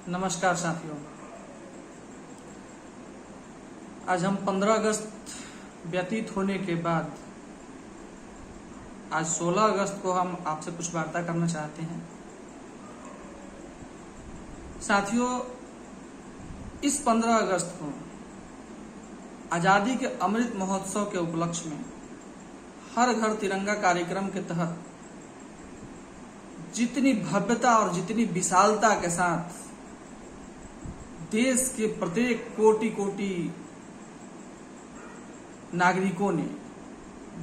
नमस्कार साथियों। आज हम 15 अगस्त व्यतीत होने के बाद आज 16 अगस्त को हम आपसे कुछ वार्ता करना चाहते हैं। साथियों, इस 15 अगस्त को आजादी के अमृत महोत्सव के उपलक्ष्य में हर घर तिरंगा कार्यक्रम के तहत जितनी भव्यता और जितनी विशालता के साथ देश के प्रत्येक कोटि कोटि नागरिकों ने,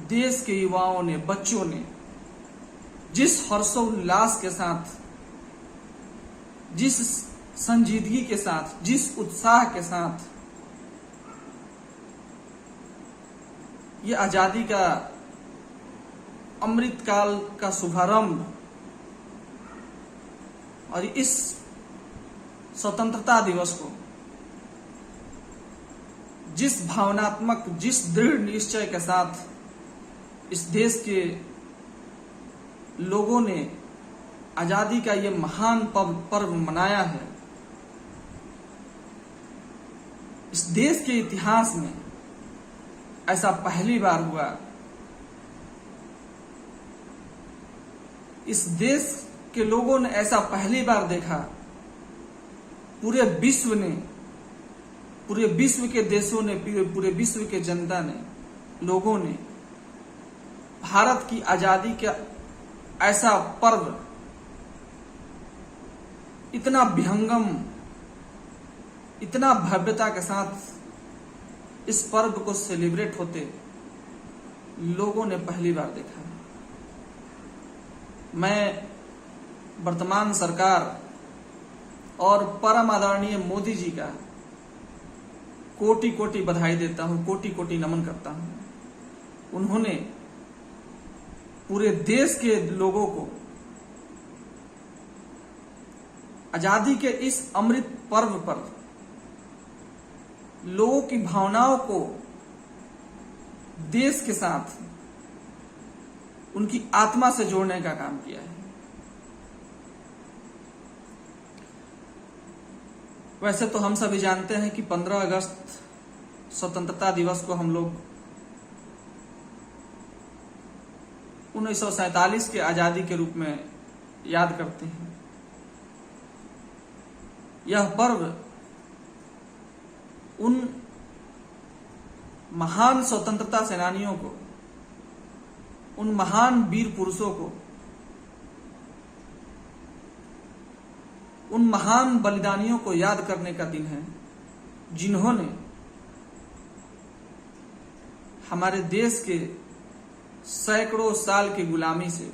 देश के युवाओं ने, बच्चों ने जिस हर्षोल्लास के साथ, जिस संजीदगी के साथ, जिस उत्साह के साथ ये आजादी का अमृतकाल का शुभारंभ और इस स्वतंत्रता दिवस को जिस भावनात्मक, जिस दृढ़ निश्चय के साथ इस देश के लोगों ने आजादी का ये महान पर्व मनाया है, इस देश के इतिहास में ऐसा पहली बार हुआ। इस देश के लोगों ने ऐसा पहली बार देखा। पूरे विश्व ने, पूरे विश्व के देशों ने, पूरे विश्व के जनता ने, लोगों ने भारत की आजादी का ऐसा पर्व इतना विहंगम, इतना भव्यता के साथ इस पर्व को सेलिब्रेट होते लोगों ने पहली बार देखा। मैं वर्तमान सरकार और परम आदरणीय मोदी जी का कोटि कोटि बधाई देता हूं, कोटि कोटि नमन करता हूं। उन्होंने पूरे देश के लोगों को आजादी के इस अमृत पर्व पर लोगों की भावनाओं को देश के साथ, उनकी आत्मा से जोड़ने का काम किया है। वैसे तो हम सभी जानते हैं कि 15 अगस्त स्वतंत्रता दिवस को हम लोग 1947 के आजादी के रूप में याद करते हैं। यह पर्व उन महान स्वतंत्रता सेनानियों को, उन महान वीर पुरुषों को, उन महान बलिदानियों को याद करने का दिन है, जिन्होंने हमारे देश के सैकड़ों साल की गुलामी से,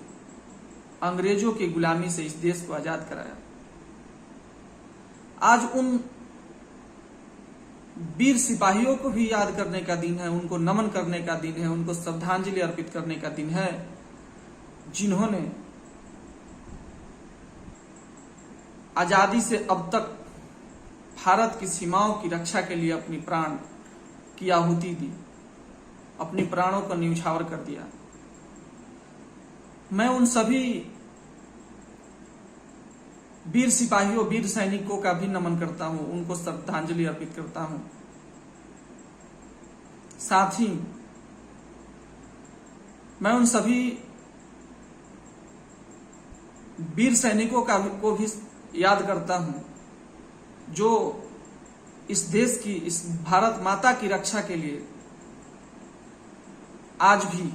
अंग्रेजों की गुलामी से इस देश को आजाद कराया। आज उन वीर सिपाहियों को भी याद करने का दिन है, उनको नमन करने का दिन है, उनको श्रद्धांजलि अर्पित करने का दिन है, जिन्होंने आजादी से अब तक भारत की सीमाओं की रक्षा के लिए अपनी प्राण की आहुति दी, अपनी प्राणों का न्यौछावर कर दिया। मैं उन सभी वीर सिपाहियों, वीर सैनिकों का भी नमन करता हूं, उनको श्रद्धांजलि अर्पित करता हूं। साथ ही मैं उन सभी वीर सैनिकों को भी याद करता हूं जो इस देश की, इस भारत माता की रक्षा के लिए आज भी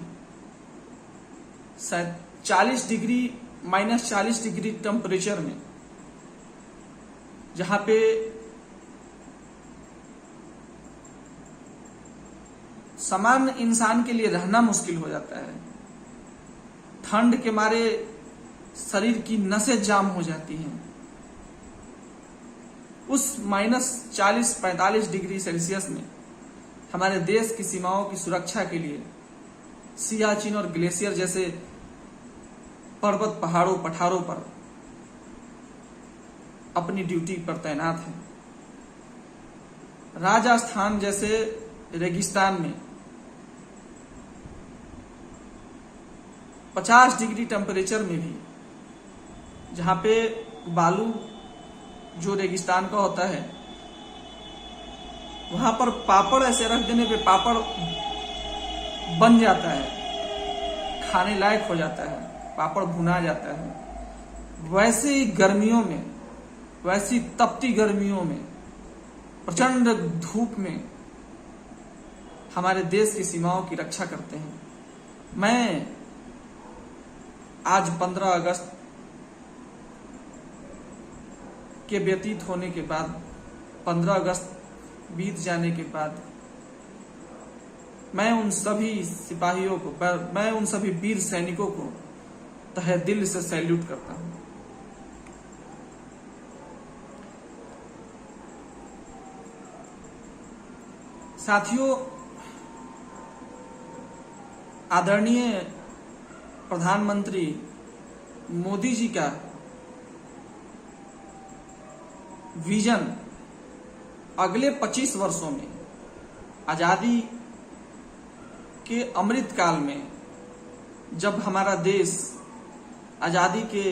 शायद -40 डिग्री टेम्परेचर में, जहां पे सामान्य इंसान के लिए रहना मुश्किल हो जाता है, ठंड के मारे शरीर की नसें जाम हो जाती हैं, उस -40-45 डिग्री सेल्सियस में हमारे देश की सीमाओं की सुरक्षा के लिए सियाचिन और ग्लेशियर जैसे पर्वत पहाड़ों पठारों पर अपनी ड्यूटी पर तैनात हैं। राजस्थान जैसे रेगिस्तान में 50 डिग्री टेम्परेचर में भी, जहां पे बालू जो रेगिस्तान का होता है, वहां पर पापड़ ऐसे रख देने पे पापड़ बन जाता है, खाने लायक हो जाता है, पापड़ भुना जाता है। वैसे ही गर्मियों में, वैसी तपती गर्मियों में, प्रचंड धूप में हमारे देश की सीमाओं की रक्षा करते हैं। मैं आज 15 अगस्त के व्यतीत होने के बाद, 15 अगस्त बीत जाने के बाद, मैं उन सभी सिपाहियों को, मैं उन सभी वीर सैनिकों को तहे दिल से सैल्यूट करता हूं। साथियों, आदरणीय प्रधानमंत्री मोदी जी का विजन अगले 25 वर्षों में, आजादी के अमृत काल में, जब हमारा देश आजादी के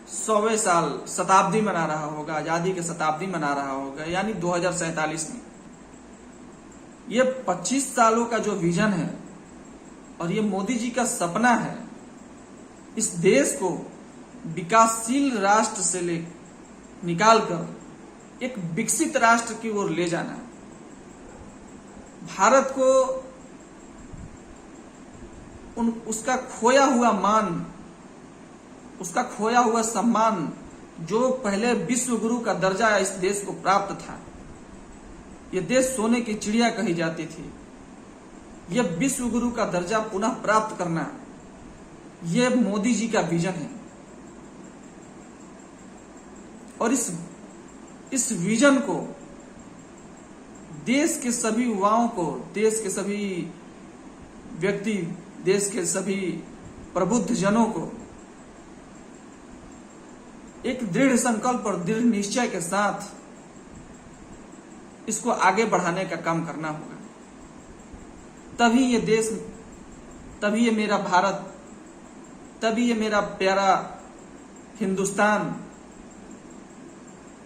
100वें साल शताब्दी मना रहा होगा, आजादी के शताब्दी मना रहा होगा, यानी 2047 में, ये 25 सालों का जो विजन है और ये मोदी जी का सपना है, इस देश को विकासशील राष्ट्र से निकालकर एक विकसित राष्ट्र की ओर ले जाना, भारत को उसका खोया हुआ मान, उसका खोया हुआ सम्मान, जो पहले विश्व गुरु का दर्जा इस देश को प्राप्त था, यह देश सोने की चिड़िया कही जाती थी, यह विश्व गुरु का दर्जा पुनः प्राप्त करना, यह मोदी जी का विजन है। और इस विजन को देश के सभी युवाओं को, देश के सभी व्यक्ति, देश के सभी प्रबुद्ध जनों को एक दृढ़ संकल्प और दृढ़ निश्चय के साथ इसको आगे बढ़ाने का काम करना होगा। तभी ये देश, तभी ये मेरा भारत, तभी ये मेरा प्यारा हिंदुस्तान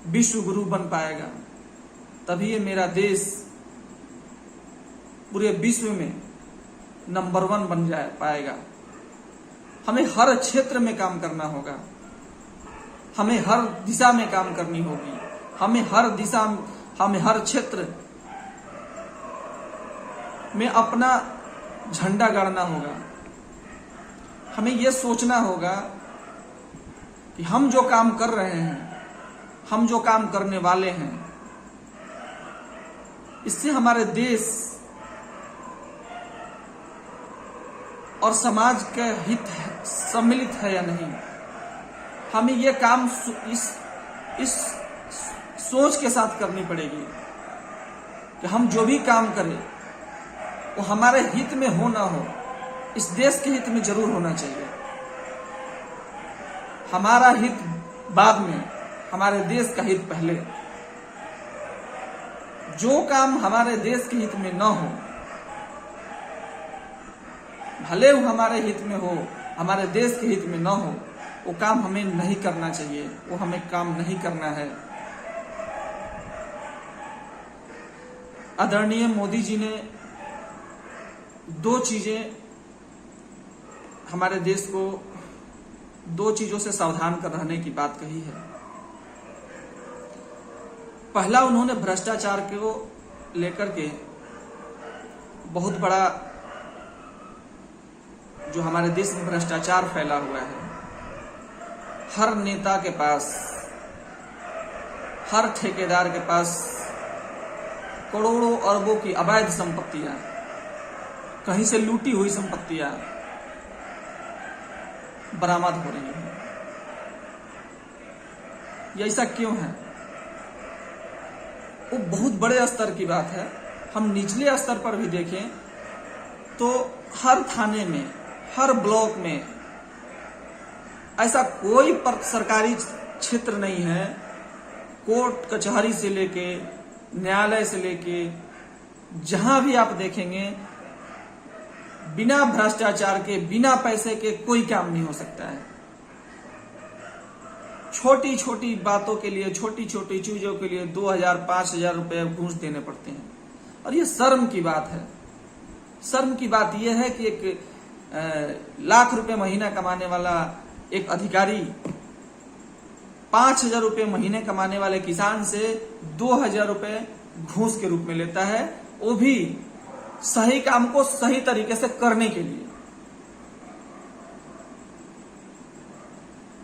विश्व गुरु बन पाएगा, तभी ये मेरा देश पूरे विश्व में नंबर 1 बन पाएगा। हमें हर क्षेत्र में काम करना होगा, हमें हर दिशा में काम करनी होगी, हमें हर क्षेत्र में अपना झंडा गाड़ना होगा। हमें यह सोचना होगा कि हम जो काम कर रहे हैं, हम जो काम करने वाले हैं, इससे हमारे देश और समाज का हित सम्मिलित है या नहीं। हमें यह काम इस सोच के साथ करनी पड़ेगी कि हम जो भी काम करें वो हमारे हित में हो ना हो, इस देश के हित में जरूर होना चाहिए। हमारा हित बाद में, हमारे देश का हित पहले। जो काम हमारे देश के हित में न हो, भले वो हमारे हित में हो, हमारे देश के हित में न हो, वो काम हमें नहीं करना चाहिए, वो हमें काम नहीं करना है। आदरणीय मोदी जी ने 2 चीजें हमारे देश को, 2 चीजों से सावधान कर रहने की बात कही है। पहला, उन्होंने भ्रष्टाचार को लेकर के बहुत बड़ा, जो हमारे देश में भ्रष्टाचार फैला हुआ है, हर नेता के पास, हर ठेकेदार के पास करोड़ों अरबों की अवैध संपत्तियां, कहीं से लूटी हुई संपत्तियां बरामद हो रही हैं। ये ऐसा क्यों है? वो बहुत बड़े स्तर की बात है। हम निचले स्तर पर भी देखें तो हर थाने में, हर ब्लॉक में ऐसा कोई सरकारी क्षेत्र नहीं है, कोर्ट कचहरी से लेके न्यायालय से लेके जहां भी आप देखेंगे, बिना भ्रष्टाचार के, बिना पैसे के कोई काम नहीं हो सकता है। छोटी छोटी बातों के लिए, छोटी छोटी चीजों के लिए 2000 5000 रुपए घूस देने पड़ते हैं। और ये शर्म की बात है। शर्म की बात यह है कि एक लाख रुपए महीना कमाने वाला एक अधिकारी 5000 रुपए महीने कमाने वाले किसान से 2000 रुपए घूस के रूप में लेता है, वो भी सही काम को सही तरीके से करने के लिए।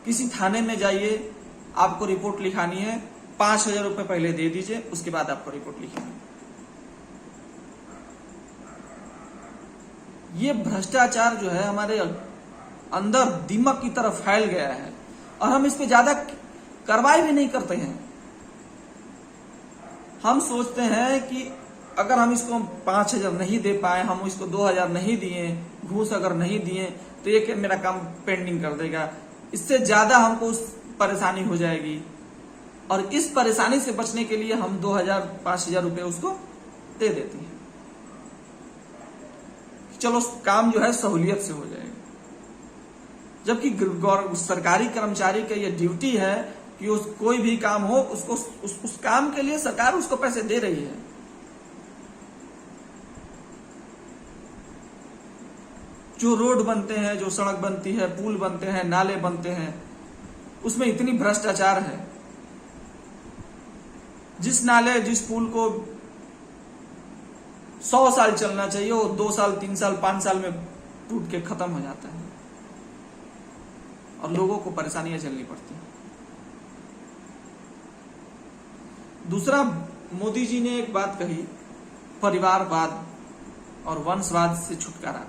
किसी थाने में जाइए, आपको रिपोर्ट लिखानी है, 5000 रुपए पहले दे दीजिए, उसके बाद आपको रिपोर्ट लिखनी है। ये भ्रष्टाचार जो है हमारे अंदर दीमक की तरह फैल गया है और हम इस पे ज्यादा कार्रवाई भी नहीं करते हैं। हम सोचते हैं कि अगर हम इसको 5000 नहीं दे पाए, हम इसको 2000 नहीं दिए, घूस अगर नहीं दिए तो ये मेरा काम पेंडिंग कर देगा, इससे ज्यादा हमको उस परेशानी हो जाएगी। और इस परेशानी से बचने के लिए हम 2000 5000 रुपए उसको दे देते हैं, चलो काम जो है सहूलियत से हो जाएगा। जबकि सरकारी कर्मचारी का यह ड्यूटी है कि कोई भी काम हो उसको उस काम के लिए सरकार उसको पैसे दे रही है। जो रोड बनते हैं, जो सड़क बनती है, पुल बनते हैं, नाले बनते हैं, उसमें इतनी भ्रष्टाचार है। जिस नाले जिस पुल को 100 साल चलना चाहिए वो 2 साल 3 साल 5 साल में टूट के खत्म हो जाता है और लोगों को परेशानियां झेलनी पड़ती हैं। दूसरा, मोदी जी ने एक बात कही, परिवारवाद और वंशवाद से छुटकारा।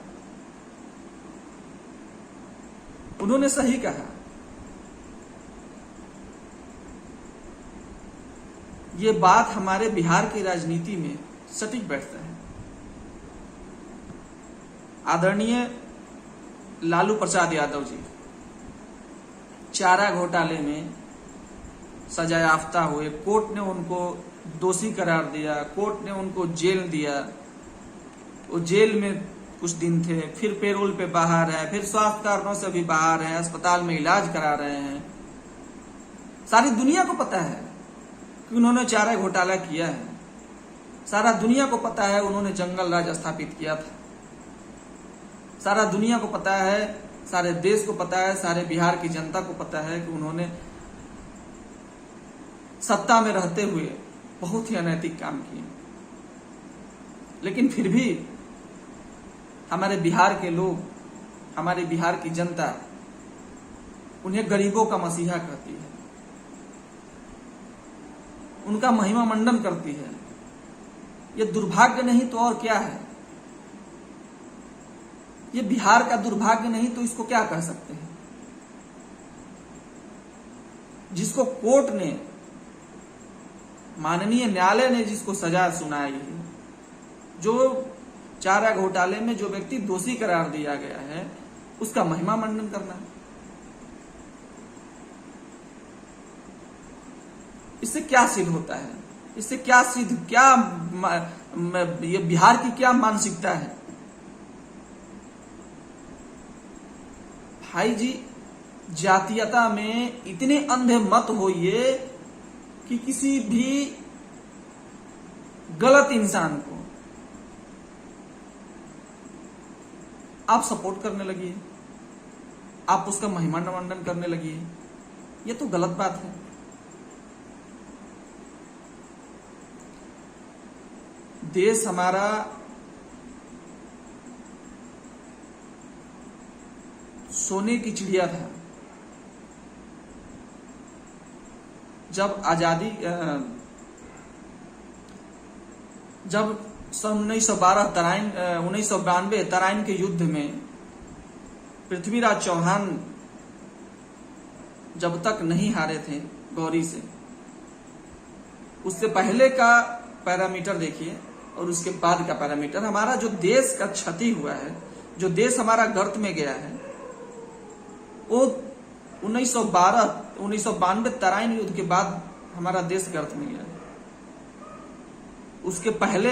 उन्होंने सही कहा। ये बात हमारे बिहार की राजनीति में सटीक बैठता है। आदरणीय लालू प्रसाद यादव जी चारा घोटाले में सजायाफ्ता हुए, कोर्ट ने उनको दोषी करार दिया, कोर्ट ने उनको जेल दिया। वो जेल में कुछ दिन थे, फिर पेरोल पे बाहर है, फिर स्वास्थ्य कारणों से भी बाहर है, अस्पताल में इलाज करा रहे हैं। सारी दुनिया को पता है कि उन्होंने चारा घोटाला किया है। सारा दुनिया को पता है उन्होंने जंगल राज स्थापित किया था। सारा दुनिया को पता है, सारे देश को पता है, सारे बिहार की जनता को पता है कि उन्होंने सत्ता में रहते हुए बहुत ही अनैतिक काम किए। लेकिन फिर भी हमारे बिहार के लोग, हमारे बिहार की जनता उन्हें गरीबों का मसीहा कहती है, उनका महिमा मंडन करती है। यह दुर्भाग्य नहीं तो और क्या है? ये बिहार का दुर्भाग्य नहीं तो इसको क्या कह सकते हैं? जिसको कोर्ट ने, माननीय न्यायालय ने जिसको सजा सुनाई है, जो चारा घोटाले में जो व्यक्ति दोषी करार दिया गया है, उसका महिमा मंडन करना है। इससे क्या सिद्ध होता है? इससे क्या सिद्ध, क्या ये बिहार की क्या मानसिकता है? भाई जी, जातीयता में इतने अंधे मत होइए कि किसी भी गलत इंसान को आप सपोर्ट करने लगिए, आप उसका महिमा मंडन करने लगिए। ये तो गलत बात है। देश हमारा सोने की चिड़िया था। जब आजादी, जब सन 1992 तराइन के युद्ध में पृथ्वीराज चौहान जब तक नहीं हारे थे गौरी से, उससे पहले का पैरामीटर देखिए और उसके बाद का पैरामीटर। हमारा जो देश का क्षति हुआ है, जो देश हमारा गर्त में गया है, वो 1992 तराइन युद्ध के बाद हमारा देश गर्त में गया है। उसके पहले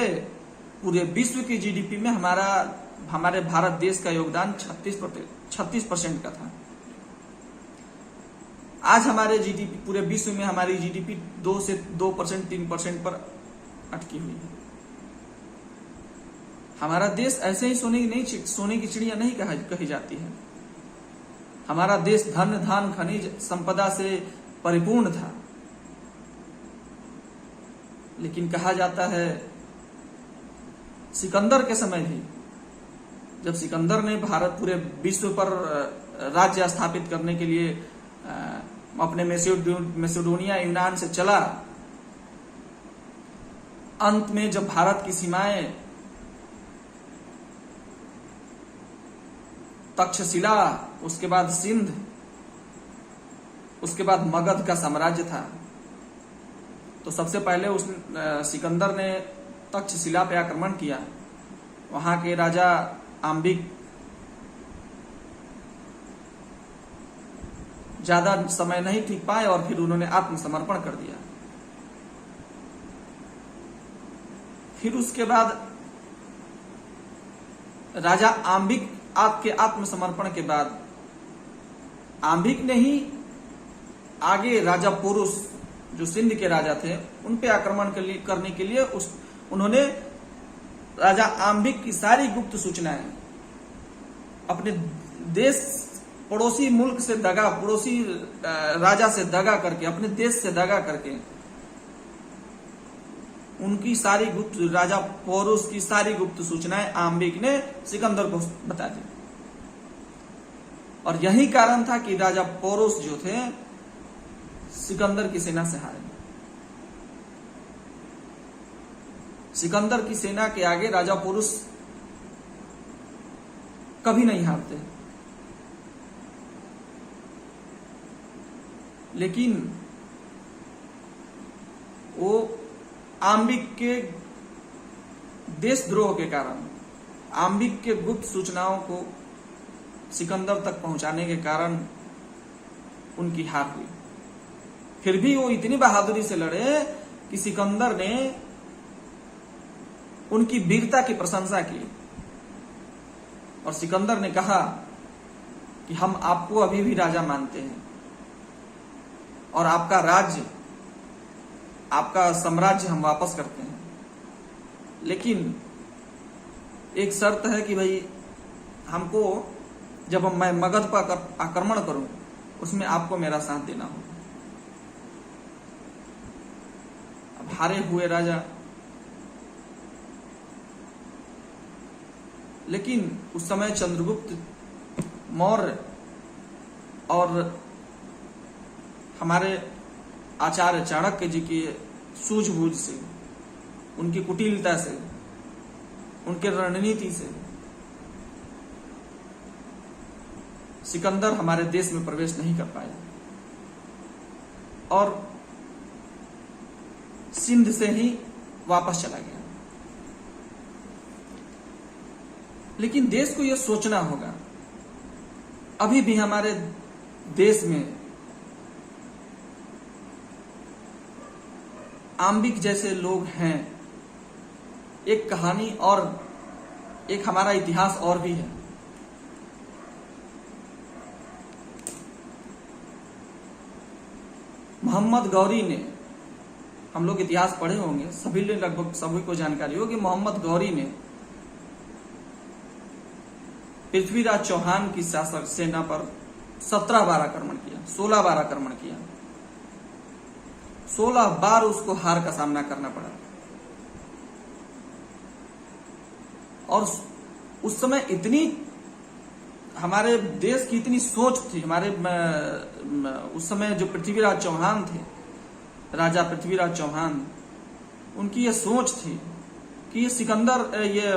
पूरे विश्व की जीडीपी में हमारे भारत देश का योगदान 36% का था। आज हमारे जीडीपी, पूरे विश्व में हमारी जीडीपी 2% 3% पर अटकी हुई है। हमारा देश ऐसे ही सोने की चिड़िया नहीं कही जाती है। हमारा देश धन धान खनिज संपदा से परिपूर्ण था, लेकिन कहा जाता है सिकंदर के समय भी, जब सिकंदर ने भारत पूरे विश्व पर राज्य स्थापित करने के लिए अपने मैसेडोनिया यूनान से चला, अंत में जब भारत की सीमाएं तक्षशिला, उसके बाद सिंध, उसके बाद मगध का साम्राज्य था, तो सबसे पहले उस सिकंदर ने तक्षशिला पे आक्रमण किया। वहां के राजा आम्बिक ज्यादा समय नहीं टिक पाए और फिर उन्होंने आत्मसमर्पण कर दिया। फिर उसके बाद राजा आम्बिक आपके आत्मसमर्पण के बाद आम्बिक ने ही आगे राजा पोरुस जो सिंध के राजा थे उन पे आक्रमण करने के लिए उन्होंने राजा आम्बिक की सारी गुप्त सूचनाएं अपने देश, पड़ोसी मुल्क से दगा, पड़ोसी राजा से दगा करके, अपने देश से दगा करके उनकी सारी गुप्त, राजा पोरुस की सारी गुप्त सूचनाएं आम्बिक ने सिकंदर को बता दी। और यही कारण था कि राजा पोरुस जो थे सिकंदर की सेना से हारे। सिकंदर की सेना के आगे राजा पोरुस कभी नहीं हारते, लेकिन वो आम्बिक के देशद्रोह के कारण, आम्बिक के गुप्त सूचनाओं को सिकंदर तक पहुंचाने के कारण उनकी हार हुई। फिर भी वो इतनी बहादुरी से लड़े कि सिकंदर ने उनकी वीरता की प्रशंसा की और सिकंदर ने कहा कि हम आपको अभी भी राजा मानते हैं और आपका राज्य, आपका साम्राज्य हम वापस करते हैं, लेकिन एक शर्त है कि भाई हमको जब मैं मगध पर आक्रमण करूं उसमें आपको मेरा साथ देना होगा। अब हारे हुए राजा, लेकिन उस समय चंद्रगुप्त मौर्य और हमारे आचार्य चाणक्य जी की सूझबूझ से, उनकी कुटिलता से, उनके रणनीति से सिकंदर हमारे देश में प्रवेश नहीं कर पाया और सिंध से ही वापस चला गया। लेकिन देश को यह सोचना होगा, अभी भी हमारे देश में आम्बिक जैसे लोग हैं। एक कहानी और एक हमारा इतिहास और भी है। मोहम्मद गौरी ने, हम लोग इतिहास पढ़े होंगे, सभी ने, लगभग सभी को जानकारी हो कि मोहम्मद गौरी ने पृथ्वीराज चौहान की शासक सेना पर 17 बार आक्रमण किया, 16 बार आक्रमण किया, 16 बार उसको हार का सामना करना पड़ा। और उस समय इतनी हमारे देश की इतनी सोच थी, हमारे उस समय जो पृथ्वीराज चौहान थे, राजा पृथ्वीराज चौहान, उनकी ये सोच थी कि ये सिकंदर, ये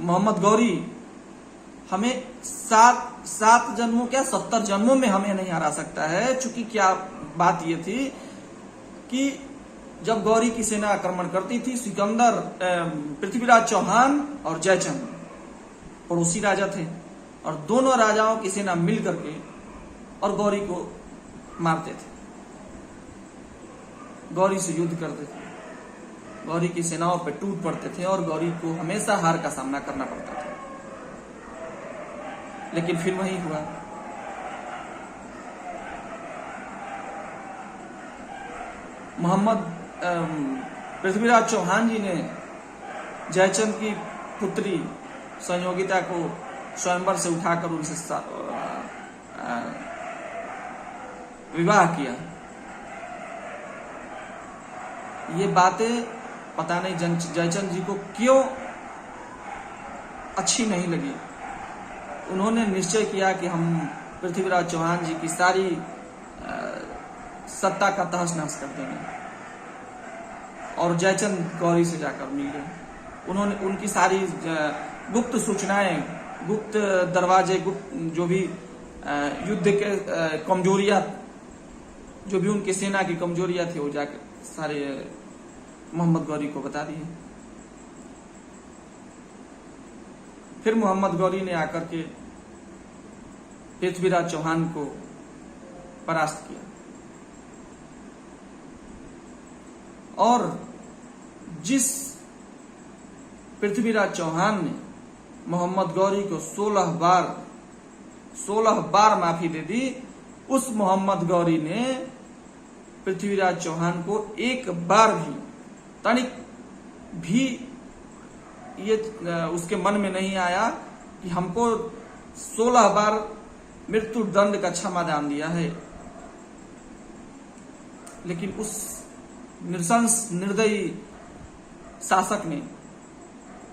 मोहम्मद गौरी हमें 7 जन्मों, क्या 70 जन्मों में हमें नहीं हरा सकता है। चूंकि क्या बात ये थी कि जब गौरी की सेना आक्रमण करती थी, सिकंदर, पृथ्वीराज चौहान और जयचंद पड़ोसी राजा थे और दोनों राजाओं की सेना मिल करके और गौरी को मारते थे, गौरी से युद्ध करते थे, गौरी की सेनाओं पर टूट पड़ते थे और गौरी को हमेशा हार का सामना करना पड़ता था। लेकिन फिर वही हुआ, पृथ्वीराज चौहान जी ने जयचंद की पुत्री संयोगिता को स्वयंवर से उठाकर उनसे विवाह किया। ये बातें पता नहीं जयचंद जी को क्यों अच्छी नहीं लगी। उन्होंने निश्चय किया कि हम पृथ्वीराज चौहान जी की सारी सत्ता का तहस नहस कर देंगे और जयचंद गौरी से जाकर मिल गए। उन्होंने उनकी सारी गुप्त सूचनाएं, गुप्त दरवाजे, गुप्त जो भी युद्ध के कमजोरियां, जो भी उनकी सेना की कमजोरियां थी, वो जाकर सारे मोहम्मद गौरी को बता दिए। फिर मोहम्मद गौरी ने आकर के पृथ्वीराज चौहान को परास्त किया और जिस पृथ्वीराज चौहान ने मोहम्मद गौरी को 16 बार माफी दे दी, उस मोहम्मद गौरी ने पृथ्वीराज चौहान को एक बार भी, तनिक भी ये उसके मन में नहीं आया कि हमको 16 बार मृत्यु दंड का क्षमादान दिया है। लेकिन उस नृशंस निर्दयी शासक ने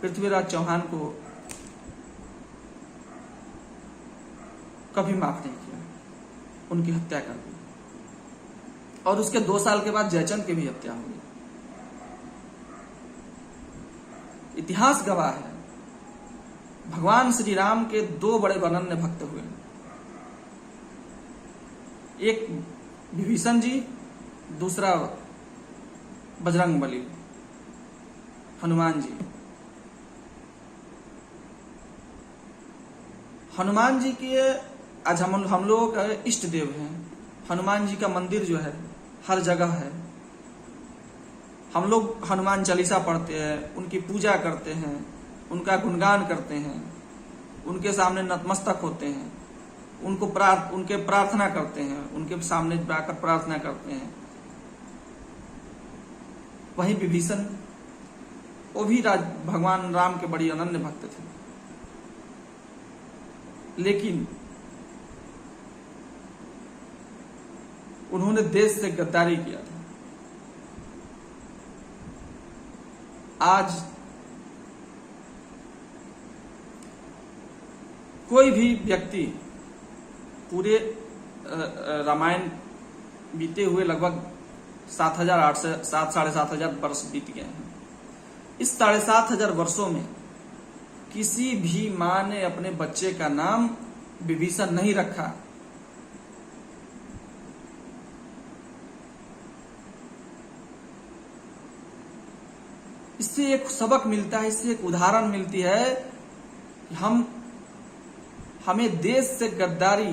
पृथ्वीराज चौहान को कभी माफ नहीं किया, उनकी हत्या कर दी और उसके 2 साल के बाद जयचंद की भी हत्या हो गई। इतिहास गवाह है, भगवान श्री राम के 2 बड़े अनन्य भक्त हुए, एक विभीषण जी, दूसरा बजरंगबली हनुमान जी। हनुमान जी के आज हम लोगों का इष्ट देव हैं। हनुमान जी का मंदिर जो है हर जगह है। हम लोग हनुमान चालीसा पढ़ते हैं, उनकी पूजा करते हैं, उनका गुणगान करते हैं, उनके सामने नतमस्तक होते हैं, उनके प्रार्थना करते हैं, उनके सामने जाकर प्रार्थना करते हैं। वही विभीषण, वो भी भगवान राम के बड़ी अनन्य भक्त थे, लेकिन उन्होंने देश से गद्दारी किया था। आज कोई भी व्यक्ति, पूरे रामायण बीते हुए लगभग 7,500 वर्ष बीत गए हैं। इस 7,500 वर्षों में किसी भी मां ने अपने बच्चे का नाम विभीषण नहीं रखा। इससे एक सबक मिलता है, इससे एक उदाहरण मिलती है कि हमें देश से गद्दारी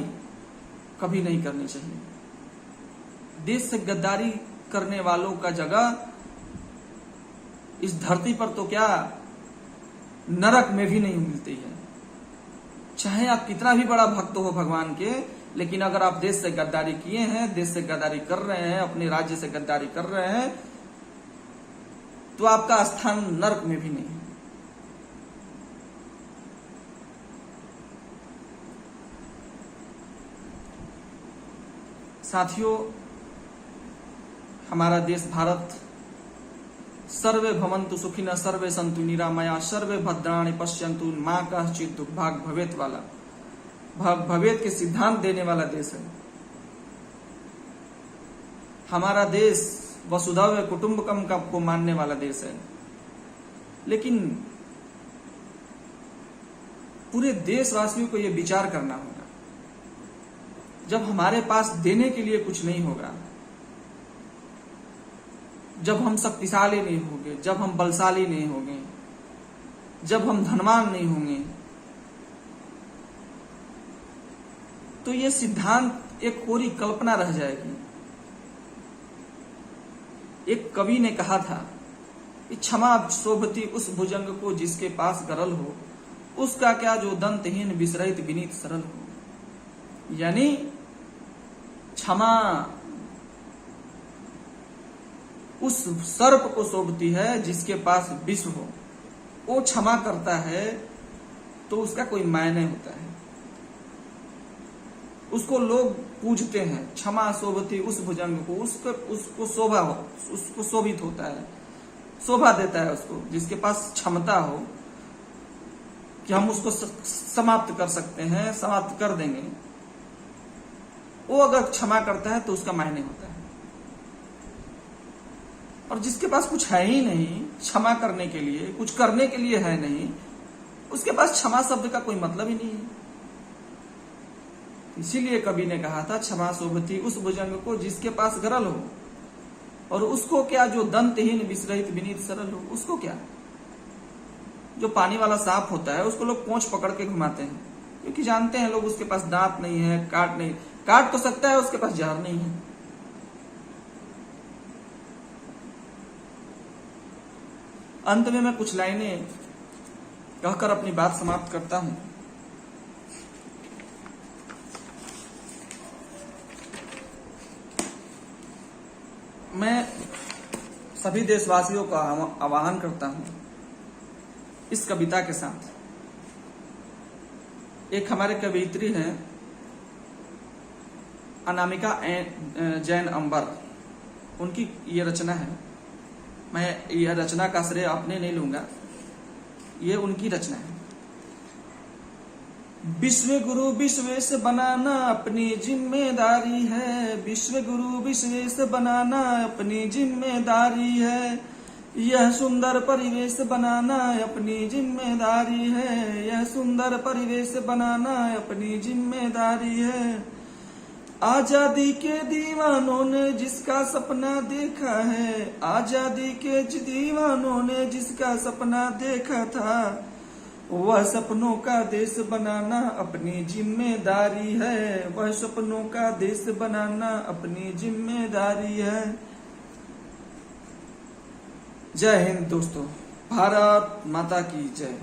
कभी नहीं करनी चाहिए। देश से गद्दारी करने वालों का जगह इस धरती पर तो क्या, नरक में भी नहीं मिलती है। चाहे आप कितना भी बड़ा भक्त हो भगवान के, लेकिन अगर आप देश से गद्दारी किए हैं, देश से गद्दारी कर रहे हैं, अपने राज्य से गद्दारी कर रहे हैं, तो आपका स्थान नरक में भी नहीं है। साथियों, हमारा देश भारत सर्वे भवन्तु सुखिनः सर्वे सन्तु निरामया सर्वे भद्राणि पश्यन्तु मां कश्चित् दुर्भाग भवेत् वाला भवेत् के सिद्धांत देने वाला देश है हमारा देश। वसुधैव कुटुंबकम को मानने वाला देश है। लेकिन पूरे देशवासियों को यह विचार करना होगा, जब हमारे पास देने के लिए कुछ नहीं होगा, जब हम शक्तिशाली नहीं होंगे, जब हम बलशाली नहीं होंगे, जब हम धनवान नहीं होंगे, तो ये सिद्धांत एक कोरी कल्पना रह जाएगी। एक कवि ने कहा था कि क्षमा शोभती उस भुजंग को जिसके पास गरल हो, उसका क्या जो दंतहीन विसरहित विनीत सरल हो। यानी क्षमा उस सर्प को शोभती है जिसके पास विश्व हो। वो क्षमा करता है तो उसका कोई मायने होता है, उसको लोग पूजते हैं। क्षमा शोभती उस भुजंग को, उसको शोभा हो, उसको शोभित होता है, शोभा देता है उसको, जिसके पास क्षमता हो कि हम उसको समाप्त कर सकते हैं, समाप्त कर देंगे। वो अगर क्षमा करता है तो उसका मायने होता है। और जिसके पास कुछ है ही नहीं क्षमा करने के लिए, कुछ करने के लिए है नहीं, उसके पास क्षमा शब्द का कोई मतलब ही नहीं है। इसीलिए कवि ने कहा था, क्षमा शोभती उस भुजंग को जिसके पास गरल हो। और उसको क्या, जो दंतहीन विसरहित विनीत सरल हो, उसको क्या। जो पानी वाला सांप होता है उसको लोग पोंछ पकड़ के घुमाते हैं, क्योंकि जानते हैं लोग उसके पास दांत नहीं है, काट तो सकता है, उसके पास जहर नहीं है। अंत में मैं कुछ लाइनें कहकर अपनी बात समाप्त करता हूं। मैं सभी देशवासियों का आह्वान करता हूं इस कविता के साथ। एक हमारे कवयित्री हैं अनामिका जैन अंबर, उनकी ये रचना है। मैं यह रचना का श्रेय अपने नहीं लूंगा, ये उनकी रचना है। विश्व गुरु विश्वेश बनाना अपनी जिम्मेदारी है, विश्व गुरु विश्वेश बनाना अपनी जिम्मेदारी है। यह सुंदर परिवेश बनाना अपनी जिम्मेदारी है, यह सुंदर परिवेश बनाना अपनी जिम्मेदारी है। आजादी के दीवानों ने जिसका सपना देखा है, आजादी के दीवानों ने जिसका सपना देखा था, वह सपनों का देश बनाना अपनी जिम्मेदारी है, वह सपनों का देश बनाना अपनी जिम्मेदारी है। जय हिंद दोस्तों, भारत माता की जय।